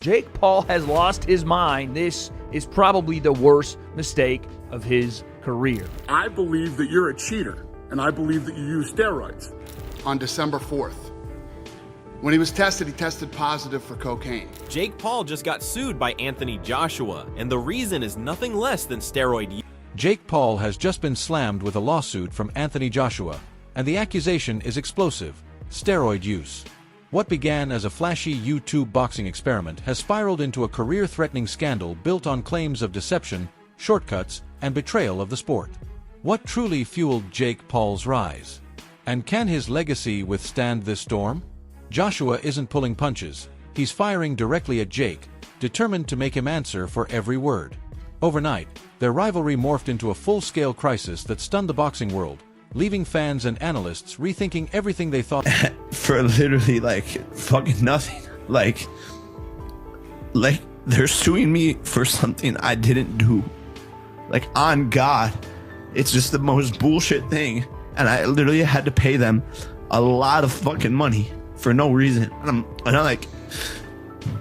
Jake Paul has lost his mind. This is probably the worst mistake of his career. I believe that you're a cheater, and I believe that you use steroids. On December 4th, when he was tested, he tested positive for cocaine. Jake Paul just got sued by Anthony Joshua, and the reason is nothing less than steroid use. Jake Paul has just been slammed with a lawsuit from Anthony Joshua, and the accusation is explosive: steroid use. What began as a flashy YouTube boxing experiment has spiraled into a career-threatening scandal built on claims of deception, shortcuts, and betrayal of the sport. What truly fueled Jake Paul's rise? And can his legacy withstand this storm? Joshua isn't pulling punches. He's firing directly at Jake, determined to make him answer for every word. Overnight, their rivalry morphed into a full-scale crisis that stunned the boxing world, leaving fans and analysts rethinking everything they thought. For literally like fucking nothing. Like they're suing me for something I didn't do. Like, on God, it's just the most bullshit thing, and I literally had to pay them a lot of fucking money for no reason. And I'm like,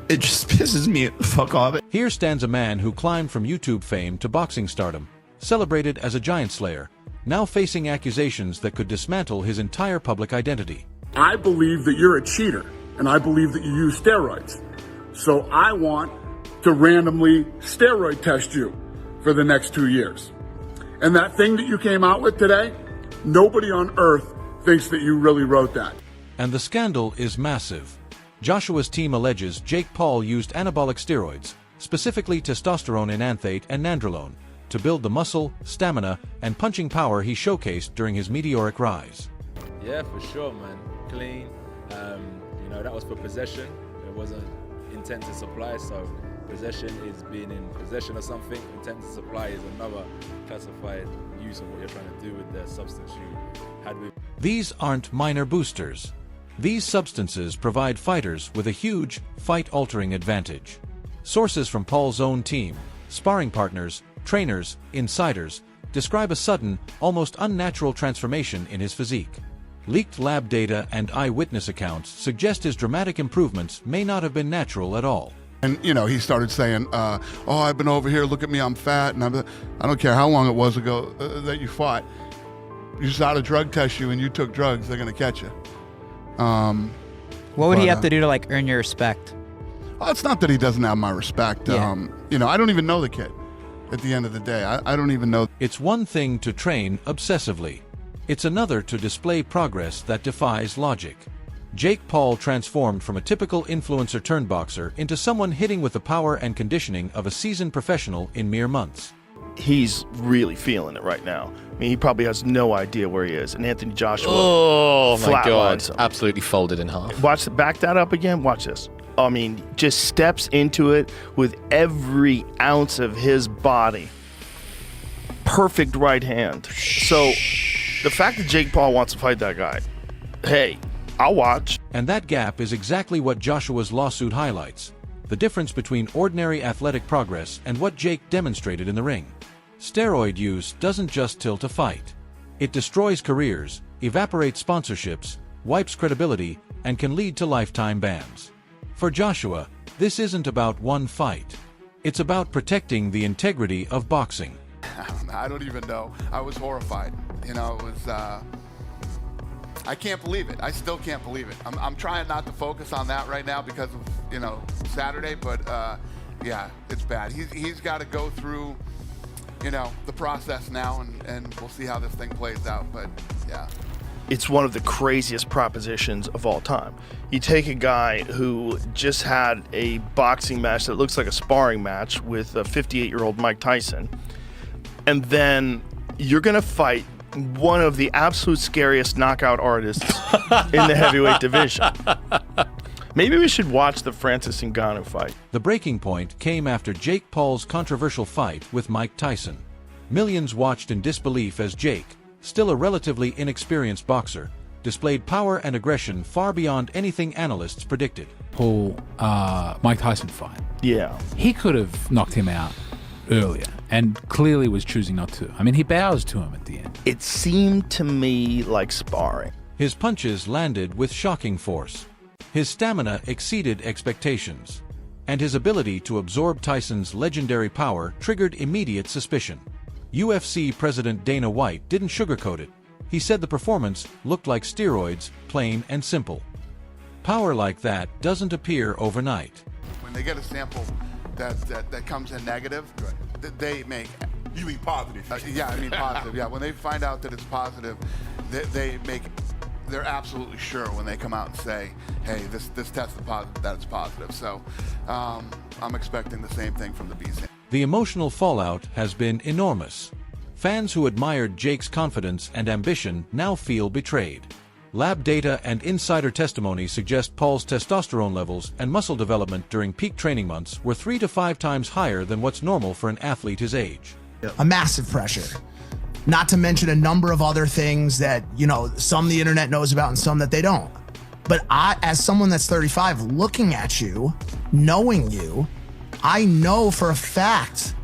it just pisses me the fuck off. Here stands a man who climbed from YouTube fame to boxing stardom, celebrated as a giant slayer, now facing accusations that could dismantle his entire public identity. I believe that you're a cheater, and I believe that you use steroids. So I want to randomly steroid test you for the next 2 years. And that thing that you came out with today, nobody on earth thinks that you really wrote that. And the scandal is massive. Joshua's team alleges Jake Paul used anabolic steroids, specifically testosterone enanthate and nandrolone, to build the muscle, stamina, and punching power he showcased during his meteoric rise. Yeah, for sure, man. Clean. That was for possession. It wasn't intent to supply, so possession is being in possession of something. Intent to supply is another classified use of what you're trying to do with the substance you had with. These aren't minor boosters. These substances provide fighters with a huge, fight-altering advantage. Sources from Paul's own team, sparring partners, trainers, insiders, describe a sudden, almost unnatural transformation in his physique. Leaked lab data and eyewitness accounts suggest his dramatic improvements may not have been natural at all. And, he started saying, oh, I've been over here, look at me, I'm fat. And I don't care how long it was ago that you fought. You just ought to drug test you and you took drugs, they're going to catch you. What would he have to do to, earn your respect? Well, it's not that he doesn't have my respect. Yeah. I don't even know the kid at the end of the day. I don't even know. It's one thing to train obsessively. It's another to display progress that defies logic. Jake Paul transformed from a typical influencer-turned boxer into someone hitting with the power and conditioning of a seasoned professional in mere months. He's really feeling it right now. I mean, he probably has no idea where he is. And Anthony Joshua, oh my God, flatlines him. Absolutely folded in half. Back that up again. Watch this. I mean, just steps into it with every ounce of his body. Perfect right hand. So the fact that Jake Paul wants to fight that guy, hey, I'll watch. And that gap is exactly what Joshua's lawsuit highlights: the difference between ordinary athletic progress and what Jake demonstrated in the ring. Steroid use doesn't just tilt a fight. It destroys careers, evaporates sponsorships, wipes credibility, and can lead to lifetime bans. For Joshua, this isn't about one fight. It's about protecting the integrity of boxing. I don't even know. I was horrified. It was, I can't believe it. I still can't believe it. I'm trying not to focus on that right now because of, Saturday, but yeah, it's bad. He's got to go through, the process now, and we'll see how this thing plays out, but yeah. It's one of the craziest propositions of all time. You take a guy who just had a boxing match that looks like a sparring match with a 58-year-old Mike Tyson, and then you're going to fight one of the absolute scariest knockout artists in the heavyweight division. Maybe we should watch the Francis Ngannou fight. The breaking point came after Jake Paul's controversial fight with Mike Tyson. Millions watched in disbelief as Jake, still a relatively inexperienced boxer, displayed power and aggression far beyond anything analysts predicted. Mike Tyson fight. Yeah. He could have knocked him out earlier and clearly was choosing not to. I mean, he bows to him at the end. It seemed to me like sparring. His punches landed with shocking force. His stamina exceeded expectations. and his ability to absorb Tyson's legendary power triggered immediate suspicion. UFC President Dana White didn't sugarcoat it. He said the performance looked like steroids, plain and simple. Power like that doesn't appear overnight. When they get a sample that comes in negative, they make... You mean positive? Yeah, I mean positive. Yeah, when they find out that it's positive, they're absolutely sure when they come out and say, hey, this tested positive, that it's positive. So I'm expecting the same thing from the BC. The emotional fallout has been enormous. Fans who admired Jake's confidence and ambition now feel betrayed. Lab data and insider testimony suggest Paul's testosterone levels and muscle development during peak training months were 3 to 5 times higher than what's normal for an athlete his age. A massive pressure. Not to mention a number of other things that, you know, some the internet knows about and some that they don't. But I, as someone that's 35, looking at you, knowing you, I know for a fact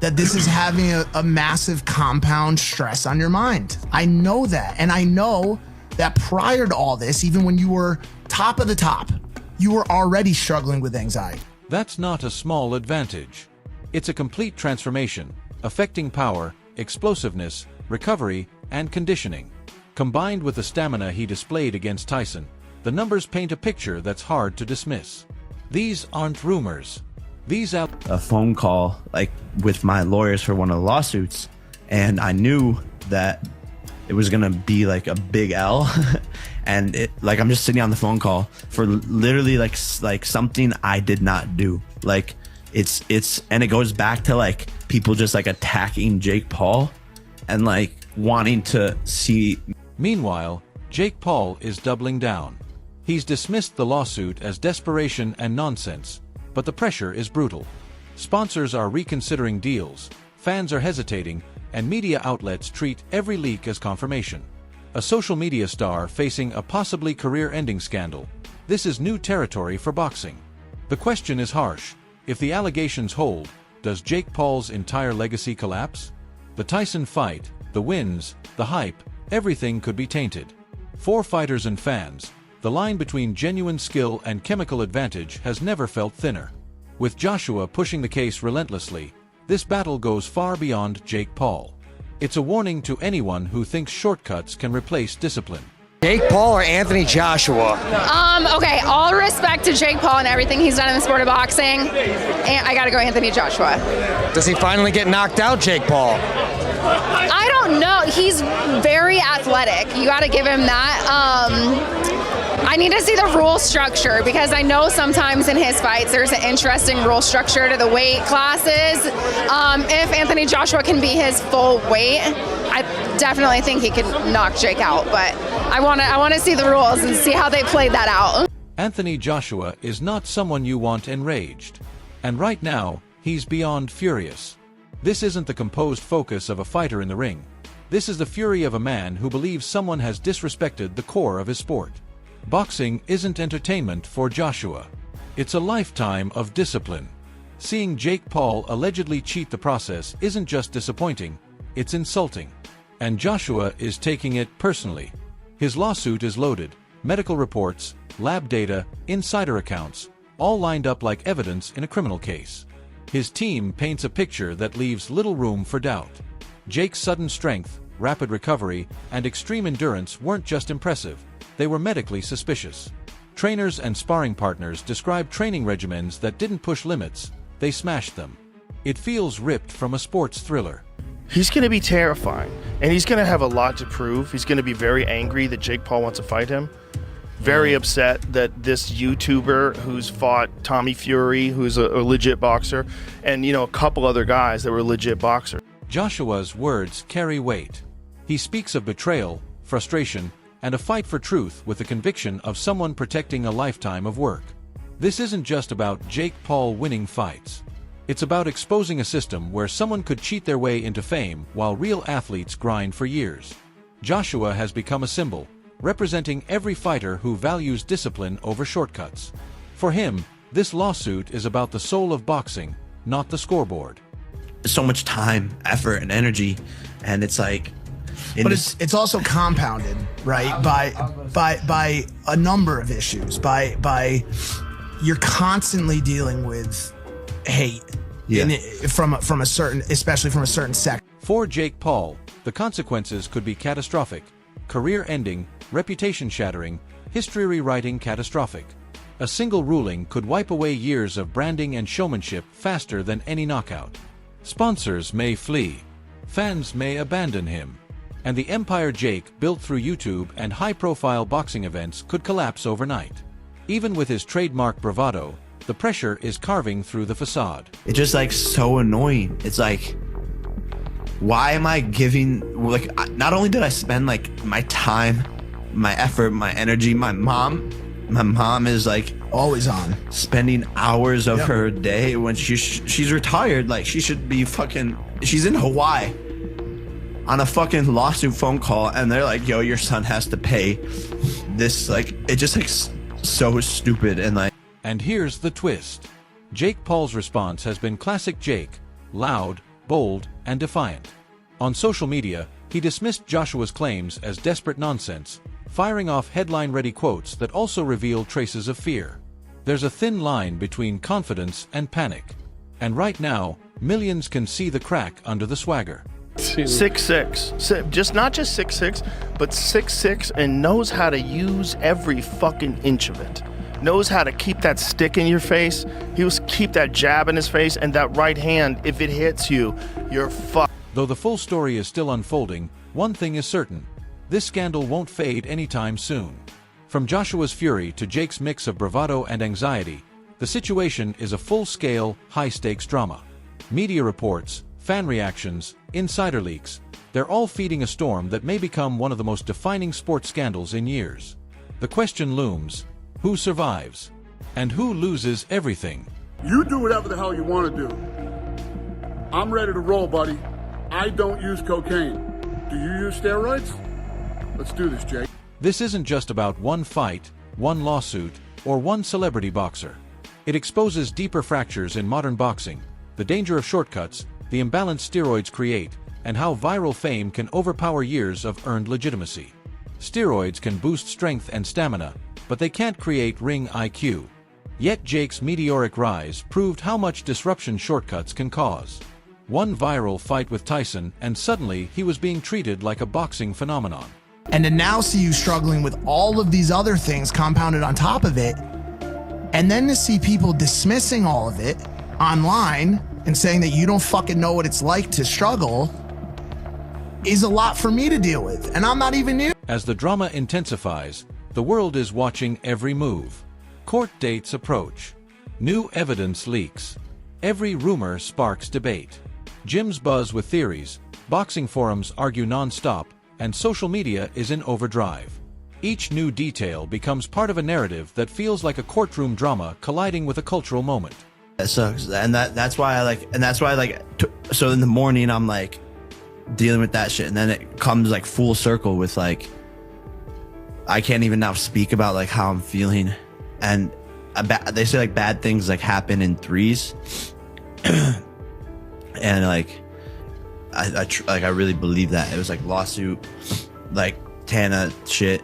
that this is having a massive compound stress on your mind. I know that. And I know that prior to all this, even when you were top of the top, you were already struggling with anxiety. That's not a small advantage. It's a complete transformation, affecting power, explosiveness, recovery, and conditioning. Combined with the stamina he displayed against Tyson, the numbers paint a picture that's hard to dismiss. These aren't rumors. These a phone call like with my lawyers for one of the lawsuits, and I knew that it was gonna be like a big L. And it, like, I'm just sitting on the phone call for literally like something I did not do. Like and it goes back to like people just like attacking Jake Paul and like wanting to see. Meanwhile, Jake Paul is doubling down. He's dismissed the lawsuit as desperation and nonsense, but the pressure is brutal. Sponsors are reconsidering deals, fans are hesitating, and media outlets treat every leak as confirmation. A social media star facing a possibly career-ending scandal. This is new territory for boxing. The question is harsh. If the allegations hold, does Jake Paul's entire legacy collapse? The Tyson fight, the wins, the hype, everything could be tainted. For fighters and fans, the line between genuine skill and chemical advantage has never felt thinner. With Joshua pushing the case relentlessly, this battle goes far beyond Jake Paul. It's a warning to anyone who thinks shortcuts can replace discipline. Jake Paul or Anthony Joshua? Okay, all respect to Jake Paul and everything he's done in the sport of boxing. And I gotta go Anthony Joshua. Does he finally get knocked out, Jake Paul? I don't know. He's very athletic. You gotta give him that. I need to see the rule structure because I know sometimes in his fights there's an interesting rule structure to the weight classes. If Anthony Joshua can be his full weight, I definitely think he could knock Jake out, but I want to see the rules and see how they played that out. Anthony Joshua is not someone you want enraged. And right now, he's beyond furious. This isn't the composed focus of a fighter in the ring. This is the fury of a man who believes someone has disrespected the core of his sport. Boxing isn't entertainment for Joshua. It's a lifetime of discipline. Seeing Jake Paul allegedly cheat the process isn't just disappointing, it's insulting. And Joshua is taking it personally. His lawsuit is loaded, medical reports, lab data, insider accounts, all lined up like evidence in a criminal case. His team paints a picture that leaves little room for doubt. Jake's sudden strength, rapid recovery, and extreme endurance weren't just impressive, they were medically suspicious. Trainers and sparring partners described training regimens that didn't push limits, they smashed them. It feels ripped from a sports thriller. He's going to be terrifying, and he's going to have a lot to prove. He's going to be very angry that Jake Paul wants to fight him. Very upset that this YouTuber who's fought Tommy Fury, who's a legit boxer, and a couple other guys that were legit boxers. Joshua's words carry weight. He speaks of betrayal, frustration, and a fight for truth with the conviction of someone protecting a lifetime of work. This isn't just about Jake Paul winning fights. It's about exposing a system where someone could cheat their way into fame while real athletes grind for years. Joshua has become a symbol, representing every fighter who values discipline over shortcuts. For him, this lawsuit is about the soul of boxing, not the scoreboard. So much time, effort, and energy, and it's like... But it's also compounded, right, by a number of issues, by you're constantly dealing with hate from a certain, especially from a certain sect. For Jake Paul, the consequences could be catastrophic, career-ending, reputation-shattering, history-rewriting catastrophic. A single ruling could wipe away years of branding and showmanship faster than any knockout. Sponsors may flee, fans may abandon him, and the empire Jake built through YouTube and high-profile boxing events could collapse overnight. Even with his trademark bravado, the pressure is carving through the facade. It's just like so annoying. It's like, why am I giving, like, not only did I spend like my time, my effort, my energy, my mom is like always on, spending hours of her day when she's retired. Like, she should be she's in Hawaii on a fucking lawsuit phone call, and they're like, yo, your son has to pay this. Like, it just like so stupid. And like, and here's the twist. Jake Paul's response has been classic Jake, loud, bold, and defiant. On social media, he dismissed Joshua's claims as desperate nonsense, firing off headline-ready quotes that also reveal traces of fear. There's a thin line between confidence and panic. And right now, millions can see the crack under the swagger. 6'6", just not just 6'6", but 6'6", and knows how to use every fucking inch of it. Knows how to keep that stick in your face. He was keep that jab in his face, and that right hand, if it hits you, you're fucked. Though the full story is still unfolding, one thing is certain. This scandal won't fade anytime soon. From Joshua's fury to Jake's mix of bravado and anxiety, the situation is a full-scale, high-stakes drama. Media reports, fan reactions, insider leaks, they're all feeding a storm that may become one of the most defining sports scandals in years. The question looms, who survives? And who loses everything? You do whatever the hell you want to do. I'm ready to roll, buddy. I don't use cocaine. Do you use steroids? Let's do this, Jake. This isn't just about one fight, one lawsuit, or one celebrity boxer. It exposes deeper fractures in modern boxing, the danger of shortcuts, the imbalance steroids create, and how viral fame can overpower years of earned legitimacy. Steroids can boost strength and stamina, but they can't create ring IQ. Yet Jake's meteoric rise proved how much disruption shortcuts can cause. One viral fight with Tyson, and suddenly he was being treated like a boxing phenomenon. And to now see you struggling with all of these other things compounded on top of it, and then to see people dismissing all of it online and saying that you don't fucking know what it's like to struggle is a lot for me to deal with. And I'm not even new. As the drama intensifies, the world is watching every move. Court dates approach. New evidence leaks. Every rumor sparks debate. Gyms buzz with theories, boxing forums argue non-stop, and social media is in overdrive. Each new detail becomes part of a narrative that feels like a courtroom drama colliding with a cultural moment. That sucks, and that's why so in the morning I'm like dealing with that shit, and then it comes like full circle with like I can't even now speak about like how I'm feeling, and they say like bad things like happen in threes, and like I really believe that. It was like lawsuit, like Tana shit,